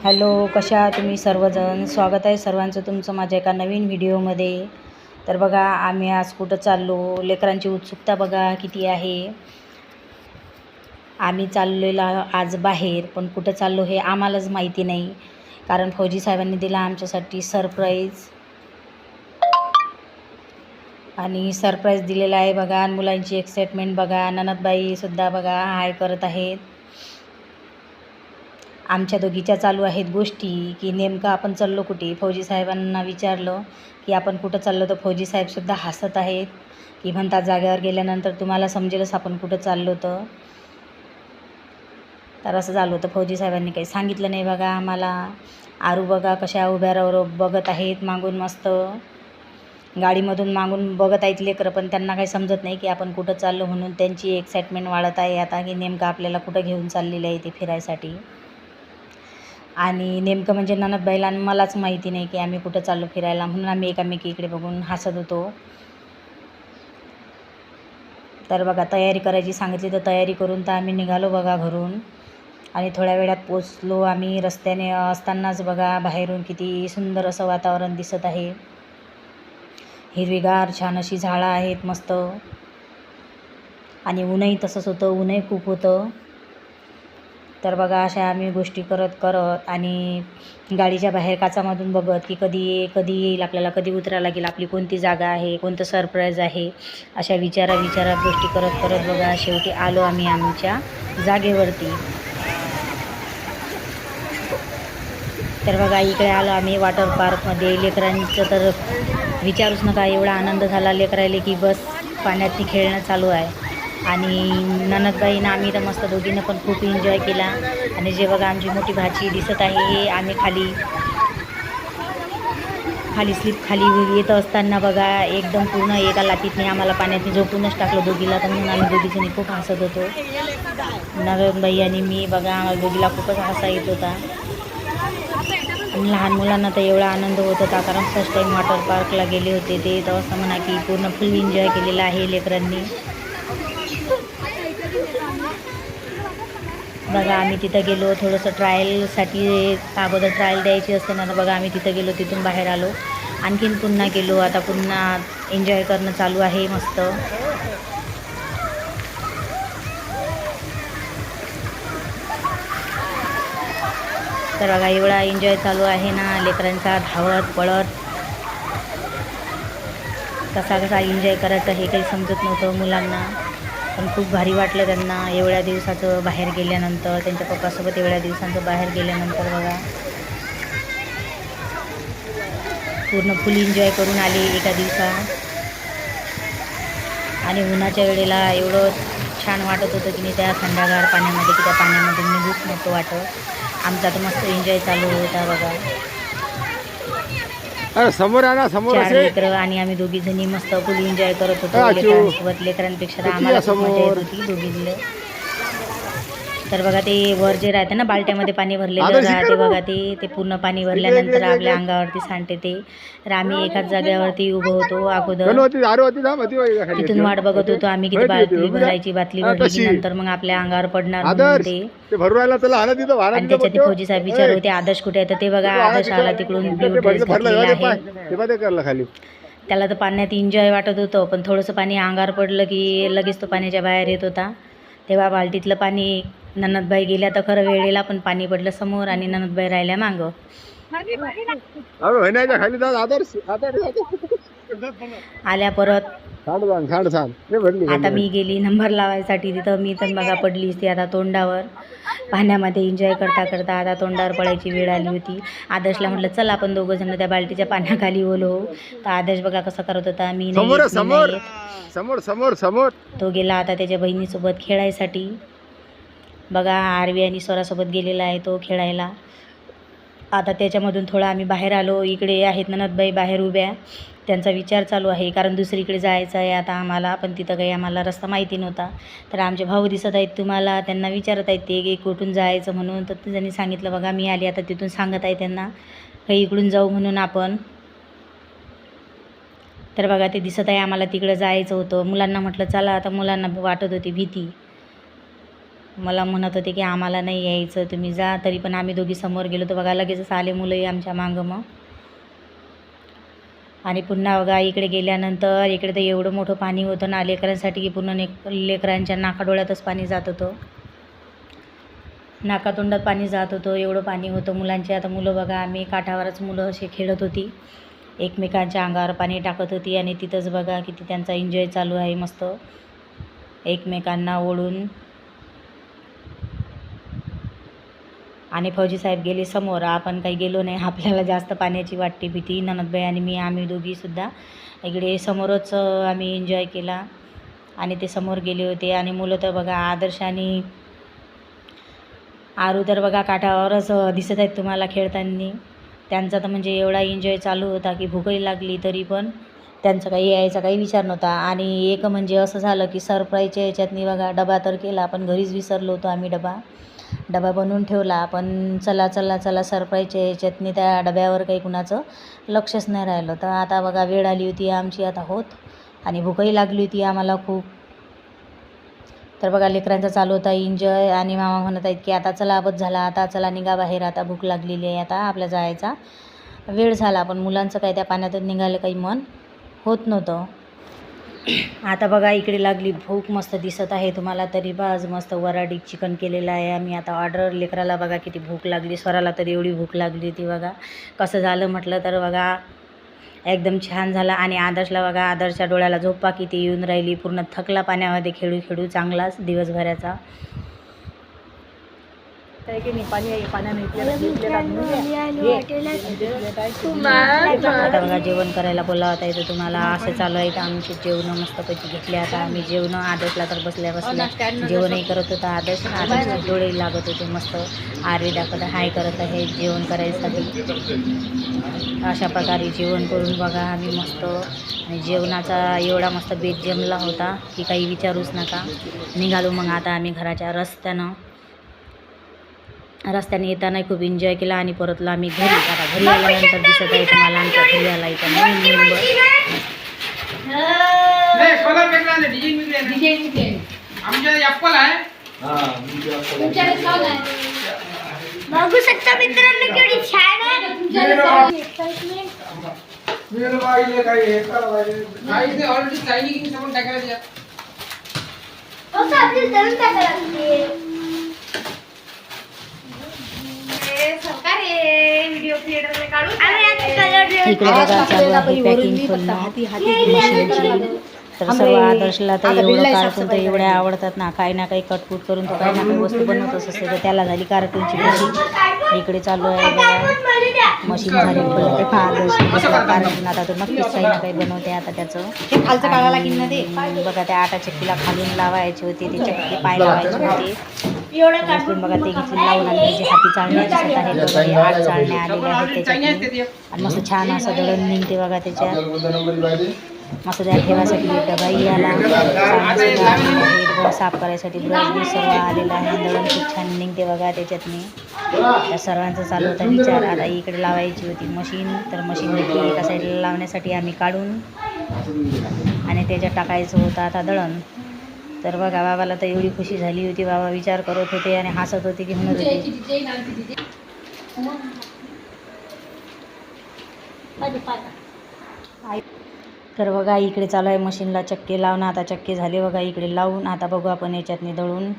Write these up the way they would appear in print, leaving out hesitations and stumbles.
Hello, कशा आहात तुम्ही सर्वजण? स्वागत आहे सर्वांचं तुमचं माझ्या एका नवीन व्हिडिओमध्ये. तर बघा, आम्ही आज कुठं चाललो, लेकरांची उत्सुकता बघा किती आहे. आम्ही चाललेलो आज बाहेर, पण कुठं चाललो हे आम्हालाच माहिती नाही, कारण फौजी साहेबांनी दिला आमच्यासाठी सरप्राईज. आणि सरप्राईज दिलेला आहे बघा. आणि मुलांची एक्साइटमेंट बघा. ननदबाईसुद्धा बघा हाय करत आहेत. आमच्या दोघीच्या चालू आहेत गोष्टी की नेमकं आपण चाललो कुठे. फौजी साहेबांना विचारलं की आपण कुठं चाललो, तर फौजी साहेबसुद्धा हसत आहेत की म्हणतात जागेवर गेल्यानंतर तुम्हाला समजेलच आपण कुठं चाललो. तर असं झालं होतं. फौजी साहेबांनी काही सांगितलं नाही बघा आम्हाला. आरू बघा कशा उभ्यावर बघत आहेत मागून, मस्त गाडीमधून मागून बघत आहेत लेकरं, पण त्यांना काही समजत नाही की आपण कुठं चाललो. म्हणून त्यांची एक्साइटमेंट वाढत आहे आता की नेमकं आपल्याला कुठं घेऊन चाललेलं आहे ते फिरायसाठी. आणि नेमकं म्हणजे ननदबाईला आणि मलाच माहिती नाही की आम्ही कुठं चाललो फिरायला, म्हणून आम्ही एकामेकीकडे बघून हसत होतो. तर बघा, तयारी करायची सांगितली तर तयारी करून तर आम्ही निघालो बघा घरून. आणि थोड्या वेळात पोचलो आम्ही. रस्त्याने असतानाच बघा बाहेरून किती सुंदर असं वातावरण दिसत आहे. हिरवीगार छान अशी झाडं आहेत मस्त. आणि ऊनही तसंच होतं, ऊनही खूप होतं. तर बघा, अशा आम्ही गोष्टी करत करत आणि गाडीच्या बाहेर काचामधून बघत की कधी येईल आपल्याला, कधी उतरायला लागेल, आपली कोणती जागा आहे, कोणतं सरप्राईज आहे, अशा विचारात गोष्टी करत करत बघा शेवटी आलो आम्ही आमच्या जागेवरती. तर बघा, इकडे आलो आम्ही वॉटर पार्कमध्ये. लेकरांचं तर विचारूच नका, एवढा आनंद झाला लेकरायले की बस पाण्यात खेळणं चालू आहे. आणि ननदबाईनं आम्ही तर मस्त दोघीनं पण खूप एन्जॉय केला. आणि जे बघा आमची मोठी भाची दिसत आहे, हे आम्ही खाली खाली येत असताना बघा एकदम पूर्ण एका लाटीतने आम्हाला पाण्यात झोपूनच टाकलं दोघीला. तर म्हणून आम्ही दोघीजणी खूप हसत होतो, ननदबाई आणि मी. बघा, आम्हाला दोघीला खूपच हसा येत होता. आणि लहान मुलांना तर एवढा आनंद होत होता, कारण फर्स्ट टाईम वॉटर पार्कला गेले होते ते. तर असं म्हणा की पूर्ण फुल एन्जॉय केलेला आहे लेकरांनी. बघा, आम्ही तिथं गेलो थोडंसं ट्रायलसाठी. अगोदर ट्रायल द्यायची असते ना, तर बघा आम्ही तिथं गेलो, तिथून बाहेर आलो, आणखीन पुन्हा गेलो. आता पुन्हा एन्जॉय करणं चालू आहे मस्त. तर बघा, एवढा एन्जॉय चालू आहे ना लेकरांचा, धावत पळत. कसा एन्जॉय करायचा हे काही समजत नव्हतं मुलांना, पण खूप भारी वाटलं त्यांना एवढ्या दिवसाचं बाहेर गेल्यानंतर, त्यांच्या पप्पासोबत एवढ्या दिवसांचं बाहेर गेल्यानंतर. बघा, पूर्ण फुल एन्जॉय करून आले एका दिवसात. आणि उन्हाच्या वेळेला एवढं छान वाटत होतं की नाही त्या थंडगार पाण्यामध्ये, की त्या पाण्यामध्ये निघूच नव्हतं वाटत. आमचा तर मस्त एन्जॉय चालू होता बघा. समोर आहे ना, समोर 4 लेकरं आणि आम्ही दोघीजणी मस्त फुल एन्जॉय करत होतो लेकरांसोबत. लेकरांपेक्षा तर आम्हाला खूप मजा येत होती दोघींना. तर बघा, ते वर जे राहते ना बालट्यामध्ये पाणी भरलेलं राहते बघा, ते पूर्ण पाणी भरल्यानंतर आपल्या अंगावरती सांडते ते. तर आम्ही एकाच जागेवरती उभं होतो अगोदर. तिथून वाट बघत होतो आम्ही किती बाटली भरायची. बाटली भरली की नंतर मग आपल्या अंगावर पडणार म्हणून ते. आणि त्याच्यात ते फौजी साहेब विचार होते आदर्श कुठे आहे, तर ते बघा आदर्श आला तिकडून, ब्ल्यू ड्रेस घातलेला आहे. त्याला तर पाण्यात एन्जॉय वाटत होतं, पण थोडंसं पाणी अंगावर पडलं की लगेच तो पाण्याच्या बाहेर येत होता. तेव्हा बाल्टीतलं पाणी ननदबाई गेल्या तर खरं वेळेला, पण पाणी पडलं समोर आणि ननदबाई राहिल्या मागं. आल्या परत. आता मी गेली नंबर लावायसाठी तिथं. मी तर बघा पडलीच ती आता तोंडावर पाण्यामध्ये एन्जॉय करता करता. आता तोंडावर पडायची वेळ आली होती. आदर्शला म्हटलं चल आपण दोघं जण त्या बाल्टीच्या पाण्याखाली ओलो. तर आदर्श बघा कसा करत होता, मी नाही येत. तो गेला आता त्याच्या बहिणीसोबत खेळायसाठी. बघा, आरवी आणि स्वरासोबत गेलेला आहे तो खेळायला. आता त्याच्यामधून थोडा आम्ही बाहेर आलो. इकडे आहेत ननदबाई बाहेर उभ्या, त्यांचा विचार चालू आहे, कारण दुसरीकडे जायचं आहे आता आम्हाला, पण तिथं काही आम्हाला रस्ता माहिती नव्हता. तर आमचे भाऊ दिसत आहेत तुम्हाला, त्यांना विचारत आहेत ते की कुठून जायचं म्हणून. तर त्यांनी सांगितलं बघा मी आली आता तिथून, सांगत आहे त्यांना काही इकडून जाऊ म्हणून आपण. तर बघा, ते दिसत आहे आम्हाला तिकडं जायचं होतं. मुलांना म्हटलं चला, आता मुलांना वाटत होती भीती. मला म्हणत होते की आम्हाला नाही यायचं, तुम्ही जा. तरी पण आम्ही दोघी समोर गेलो तर बघा लगेचच आले मुलंही आमच्या मागं. मग आणि पुन्हा बघा इकडे गेल्यानंतर इकडे तर एवढं मोठं पाणी होतं ना लेकरांसाठी की पूर्ण लेकरांच्या नाकाडोळ्यातच पाणी जात होतं, नाकातोंडात पाणी जात होतं, एवढं पाणी होतं मुलांचे. आता मुलं बघा आम्ही काठावरच मुलं असे खेळत होती, एकमेकांच्या अंगावर पाणी टाकत होती आणि तिथंच बघा किती त्यांचा एन्जॉय चालू आहे मस्त एकमेकांना ओढून. आणि फौजी साहेब गेले समोर, आपण काही गेलो नाही, आपल्याला जास्त पाण्याची वाटते भीती. ननदबाई आणि मी आम्ही दोघीसुद्धा इकडे समोरच आम्ही एन्जॉय केला आणि ते समोर गेले होते. आणि मुलं तर बघा आदर्श आणि आरू तर बघा काठावरच दिसत आहेत तुम्हाला खेळताना. त्यांचा तर म्हणजे एवढा एन्जॉय चालू होता की भूकही लागली तरी पण त्यांचं काही यायचा काही विचार नव्हता. आणि एक म्हणजे असं झालं की सरप्राईजच्या याच्यातनी बघा डबा तर केला, पण घरीच विसरलो होतो आम्ही. डबा बनवून ठेवला, पण चला चला चला सरप्राईजच्या याच्यातनी त्या डब्यावर काही कुणाचं लक्षच नाही राहिलं. तर आता बघा वेळ आली होती आमची आता होत आणि भूकही लागली होती आम्हाला खूप. तर बघा लेकरांचा चालू होता एन्जॉय आणि मामा म्हणत आहेत की आता चला बस झाला, आता चला निघा बाहेर, आता भूक लागलेली आहे, आता आपल्या जायचा वेळ झाला. पण मुलांचं काय त्या पाण्यातून निघायला काही मन होत नव्हतं. आता बघा इकडे लागली भूक, मस्त दिसत आहे तुम्हाला. तरी आज मस्त वराडी चिकन केलेलं आहे आम्ही आता ऑर्डर. लेकराला बघा किती भूक लागली, स्वराला तर एवढी भूक लागली ती बघा. कसं झालं म्हटलं तर बघा एकदम छान झालं. आणि आदर्शला बघा, आदर्शच्या डोळ्याला झोपा किती येऊन राहिली, पूर्ण थकला पाण्यामध्ये खेळू खेळू चांगलाच दिवसभराचा. आता बघा जेवण करायला बोलावता येतं तुम्हाला, असं चालू आहे. तर आमचे जेवण मस्तपैकी घेतले. आता आम्ही जेवण आदर्शला तर बसल्या जेवणही करत होता आदर्श. आदर्शचे डोळे लागत होते मस्त, आरे दाखवत हाय करत आहे जेवण करायसाठी. अशा प्रकारे जेवण करून बघा आम्ही मस्त. आणि जेवणाचा एवढा मस्त बेत जमला होता की काही विचारूच नका. निघालो मग आता आम्ही घराच्या रस्त्याने येताना खूप एन्जॉय केला आणि परतलो आम्ही घरी. आता घरी आल्यानंतर दिसत आहे तुम्हाला आमच्या घरी आला इथं नवीन मेंबर. बघू शकता मित्रांनो केवढी छान आहे. इकडे बघा चालू आहे पॅकिंग खोलणं मशीनची. तर सर्व आदर्शला तर एवढं कार्टून तर एवढ्या आवडतात ना, काही ना काही कटकूट करून तो काही ना काही वस्तू बनवतच असते. तर त्याला झाली कार्टूनची खुशी. इकडे चालू आहे बघा मशीन झाली खोलणं. ते आदर्श कार्टून आता तो नक्कीच काही ना काही बनवते आता त्याचं. बघा त्या आटा चक्कीला खालून लावायची होती, ती चक्की पाय लावायची होती. बघा ते घेतली लावून आणि जी हाती चालण्या दिसत आहे बघा, हे 8 चालण्या आलेल्या आहेत त्याच्यातून. आणि मस्त छान असं दळण निघते बघा त्याच्यात. मस्त त्या ठेवासाठी डबाही आला, साफ करायसाठी ब्रश सर्व आलेला आहे. दळण खूप छान निघते बघा त्याच्यातनी. त्या सर्वांचं चालू होता विचार. आता इकडे लावायची होती मशीन, तर मशीन घेतली एका साईडला लावण्यासाठी आम्ही काढून आणि त्याच्यात टाकायचं होतं आता दळण. तर बघा बाबाला तर एवढी खुशी झाली होती, बाबा विचार करत होते आणि हसत होते की म्हणत होते. तर बघा इकडे चालू आहे मशीनला चक्के लावणं. आता चक्के झाले बघा इकडे लावून. आता बघू आपण याच्यातनी दळून.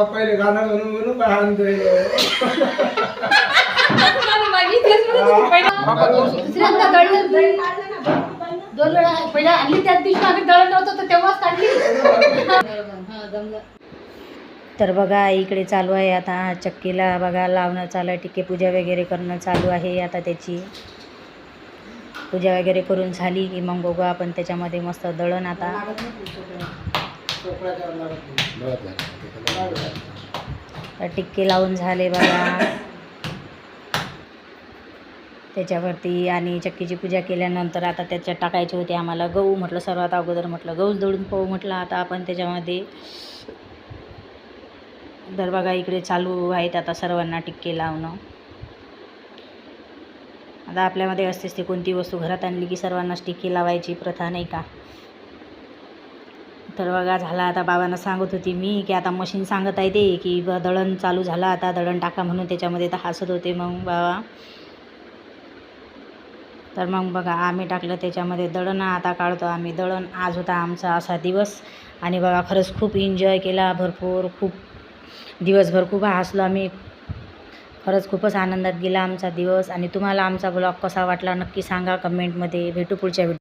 पहिले गाणं म्हणून दोन वेळा पहिला आणली, त्याच दिवशी आम्ही दळण नव्हतं तर तेव्हाच काढली. तर बघा इकडे चालू आहे आता चक्कीला बघा लावणं चालू आहे. टिके पूजा वगैरे करणं चालू आहे. आता त्याची पूजा वगैरे करून झाली की मग बघू आपण त्याच्यामध्ये मस्त दळण. आता तर टिक्के लावून झाले बघा त्याच्यावरती. आणि चक्कीची पूजा केल्यानंतर आता त्याच्यात टाकायचे होते आम्हाला गहू. म्हटलं सर्वात अगोदर म्हटलं गहूच दळून पाहू म्हटलं आता आपण त्याच्यामध्ये. तर बघा इकडे चालू आहेत आता सर्वांना टिक्के लावणं. आता आपल्यामध्ये असतेच ते कोणती वस्तू घरात आणली की सर्वांनाच टिकी लावायची प्रथा नाही का. तर बघा झाला आता. बाबांना सांगत होती मी की आता मशीन सांगत आहे ते की दळण चालू झालं आता दळण टाका म्हणून, त्याच्यामध्ये तर हसत होते मग बाबा. तर मग बघा आम्ही टाकलं त्याच्यामध्ये दळण. आता काढतो आम्ही दळण. आज होता आमचा असा दिवस आणि बघा खरंच खूप एन्जॉय केला भरपूर. खूप दिवसभर खूप हसलो आम्ही. खरंच खूपच आनंदात गेला आमचा दिवस. आणि तुम्हाला आमचा ब्लॉग कसा वाटला नक्की सांगा कमेंटमध्ये. भेटू पुढच्या व्हिडिओ.